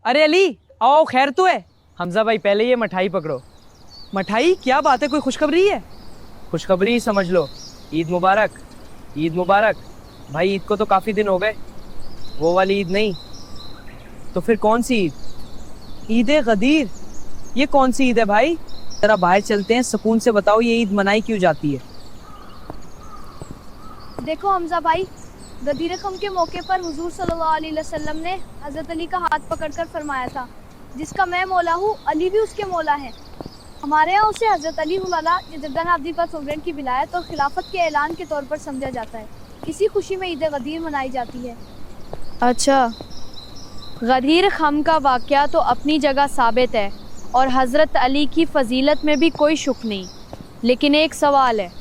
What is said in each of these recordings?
अरे अली, आओ, खैर तो है? हमजा भाई पहले ये मिठाई पकड़ो। मिठाई? क्या बात है, कोई खुशखबरी है? खुशखबरी समझ लो। ईद मुबारक। ईद मुबारक। भाई ईद को तो काफी दिन हो गए। वो वाली ईद नहीं। तो फिर कौन सी ईद? ईद गदीर। ये कौन सी ईद है भाई? जरा बाहर चलते हैं, सुकून से बताओ ये ईद मनाई क्यों जाती है? देखो हमजा भाई, गदीर खम के मौके पर हुजूर सल्लल्लाहु अलैहि वसल्लम ने हज़रत अली का हाथ पकड़कर फरमाया था, जिसका मैं मौला हूँ, अली भी उसके मौला है। हमारे यहाँ उसे हज़रत अली जद्दान पर सोवरेन की विलायत और खिलाफत के ऐलान के तौर पर समझा जाता है। इसी खुशी में ईद गदीर मनाई जाती है। अच्छा, गदीर खम का वाक़या तो अपनी जगह साबित है और हज़रत अली की फजीलत में भी कोई शुक नहीं, लेकिन एक सवाल है,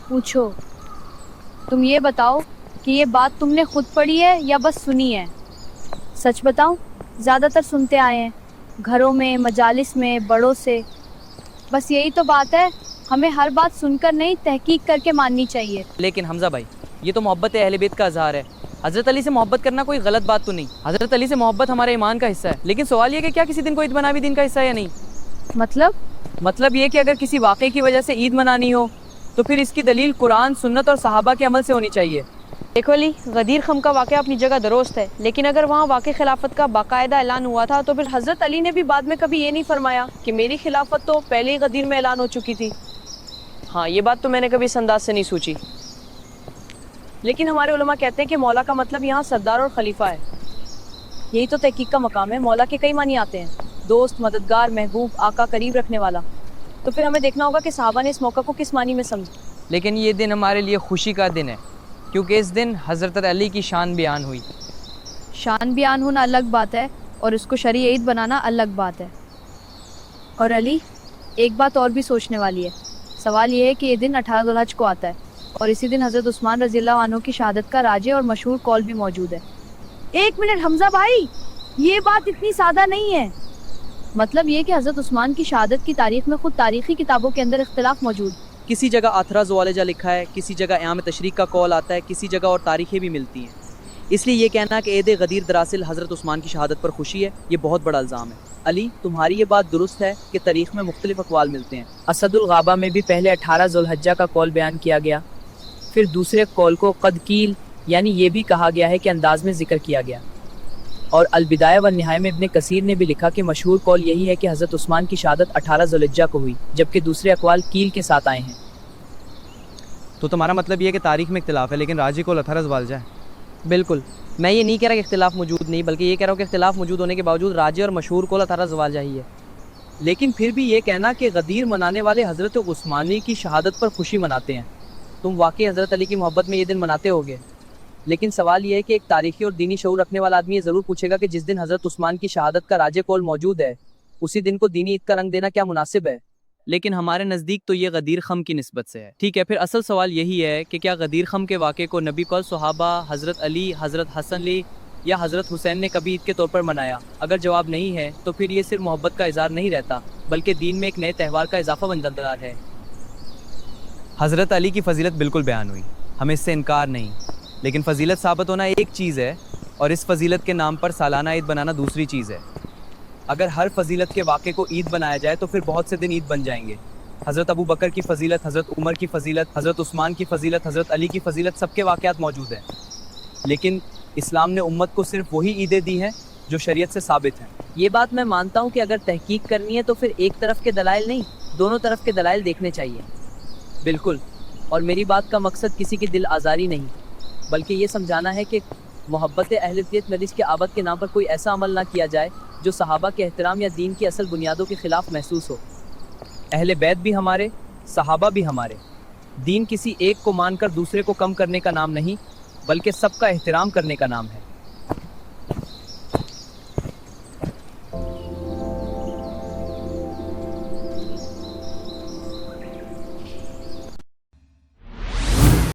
पूछो। तुम ये बताओ कि ये बात तुमने खुद पढ़ी है या बस सुनी है? सच बताऊं, ज़्यादातर सुनते आए हैं, घरों में, मजालिस में, बड़ों से। बस यही तो बात है, हमें हर बात सुनकर नहीं, तहकीक करके माननी चाहिए। लेकिन हमजा भाई, ये तो मोहब्बत अहले बैत का इज़हार है। हज़रत अली से मोहब्बत करना कोई गलत बात तो नहीं। हज़रत अली से मोहब्बत हमारे ईमान का हिस्सा है। लेकिन सवाल ये कि क्या किसी दिन को ईद मनाना भी दिन का हिस्सा है या नहीं? मतलब ये कि अगर किसी वाक़े की वजह से ईद मनानी हो तो फिर इसकी दलील कुरान, सुन्नत और सहाबा के अमल से होनी चाहिए। देखो अली, गदीर खम का वाक़या अपनी जगह दुरुस्त है, लेकिन अगर वहाँ वाक़े खिलाफत का बाकायदा ऐलान हुआ था तो फिर हज़रत अली ने भी बाद में कभी ये नहीं फरमाया कि मेरी खिलाफत तो पहले ही गदीर में ऐलान हो चुकी थी। हाँ, ये बात तो मैंने कभी इस अंदाज से नहीं सोची। लेकिन हमारे उलमा कहते हैं कि मौला का मतलब यहाँ सरदार और खलीफा है। यही तो तहकीक का मकाम है। मौला के कई मानी आते हैं, दोस्त, मददगार, महबूब, आका, करीब रखने वाला। तो फिर हमें देखना होगा कि सहाबा ने इस मौका को किस मानी में समझा। लेकिन ये दिन हमारे लिए खुशी का दिन है, क्योंकि इस दिन हज़रत अली की शान बयान हुई। शान बयान होना अलग बात है और इसको शरई ईद बनाना अलग बात है। और अली, एक बात और भी सोचने वाली है। सवाल ये है कि ये दिन 18 ज़ुल्हज को आता है और इसी दिन हज़रत उस्मान रज़ियल्लाहु अन्हु की शहादत का राजे और मशहूर कौल भी मौजूद है। एक मिनट हमजा भाई, ये बात इतनी सादा नहीं है। मतलब ये कि हज़रत उस्मान की शहादत की तारीख में खुद तारीखी किताबों के अंदर इख्तिलाफ मौजूद। किसी जगह आथरा ज़वालजा लिखा है, किसी जगह अयाम तशरीक का कौल आता है, किसी जगह और तारीखें भी मिलती हैं। इसलिए ये कहना कि ईद गदीर दरअसल हज़रत उस्मान की शहादत पर खुशी है, ये बहुत बड़ा इल्ज़ाम है। अली, तुम्हारी ये बात दुरुस्त है कि तारीख में मुख्तलिफ अक़वाल मिलते हैं। असदुल गाबा में भी पहले 18 ज़ुल्हज्जा का कौल बयान किया गया, फिर दूसरे कौल को क़दकील यानी ये भी कहा गया है कि अंदाज में ज़िक्र किया गया। और अल-बिदाया व निहाया में इब्न कसीर ने भी लिखा कि मशहूर कौल यही है कि हज़रत उस्मान की शहादत 18 ज़ुल्हिज्जा को हुई, जबकि दूसरे अक़वाल कील के साथ आए हैं। तो तुम्हारा मतलब ये है कि तारीख में इख्तिलाफ है, लेकिन राजी कौल 18 ज़ुल्हिज्जा है? बिल्कुल, मैं ये नहीं कह रहा कि इख्तिलाफ मौजूद नहीं, बल्कि ये कह रहा हूँ कि इख्तिलाफ मौजूद होने के बावजूद राजी और मशहूर कौल 18 ज़ुल्हिज्जा ही है। लेकिन फिर भी ये कहना कि गदीर मनाने वाले हज़रत उस्मानी की शहादत पर खुशी मनाते हैं, तुम वाकई हज़रत अली की मोहब्बत में ये दिन मनाते होगे। लेकिन सवाल ये है कि एक तारीखी और दीनी शऊर रखने वाला आदमी ये ज़रूर पूछेगा कि जिस दिन हज़रत उस्मान की शहादत का राजे कौल मौजूद है, उसी दिन को दीनी ईद का रंग देना क्या मुनासिब है? लेकिन हमारे नज़दीक तो ये गदीर खम की निस्बत से है। ठीक है, फिर असल सवाल यही है कि क्या गदीर खम के वाक़े को नबी पाक, सहाबा, हज़रत अली, हज़रत हसन अली या हज़रत हुसैन ने कभी ईद के तौर पर मनाया? अगर जवाब नहीं है तो फिर ये सिर्फ मोहब्बत का इज़हार नहीं रहता, बल्कि दीन में एक नए त्यौहार का इजाफा बन जाता है। हज़रत अली की फजीलत बिल्कुल बयान हुई, हमें इससे इनकार नहीं, लेकिन फ़जीलत साबित होना एक चीज़ है और इस फजीलत के नाम पर सालाना ईद बनाना दूसरी चीज़ है। अगर हर फजीलत के वाक़े को ईद बनाया जाए तो फिर बहुत से दिन ईद बन जाएंगे। हज़रत अबू बकर की फ़जीलत, हज़रत उमर की फ़जीलत, हज़रत उस्मान की फ़जीलत, हज़रत अली की फ़जीलत, सबके वाक़यात मौजूद हैं। लेकिन इस्लाम ने उम्मत को सिर्फ वही ईदें दी हैं जो शरीयत से साबित हैं। ये बात मैं मानता हूँ कि अगर तहकीक करनी है तो फिर एक तरफ के दलाइल नहीं, दोनों तरफ के दलाइल देखने चाहिए। बिल्कुल, और मेरी बात का मकसद किसी की दिल आज़ारी नहीं, बल्कि ये समझाना है कि मोहब्बत अहले बैत नबी के आबद के नाम पर कोई ऐसा अमल ना किया जाए जो सहाबा के एहतराम या दीन की असल बुनियादों के ख़िलाफ़ महसूस हो। अहले बैत भी हमारे, सहाबा भी हमारे। दीन किसी एक को मानकर दूसरे को कम करने का नाम नहीं, बल्कि सबका एहतराम करने का नाम है।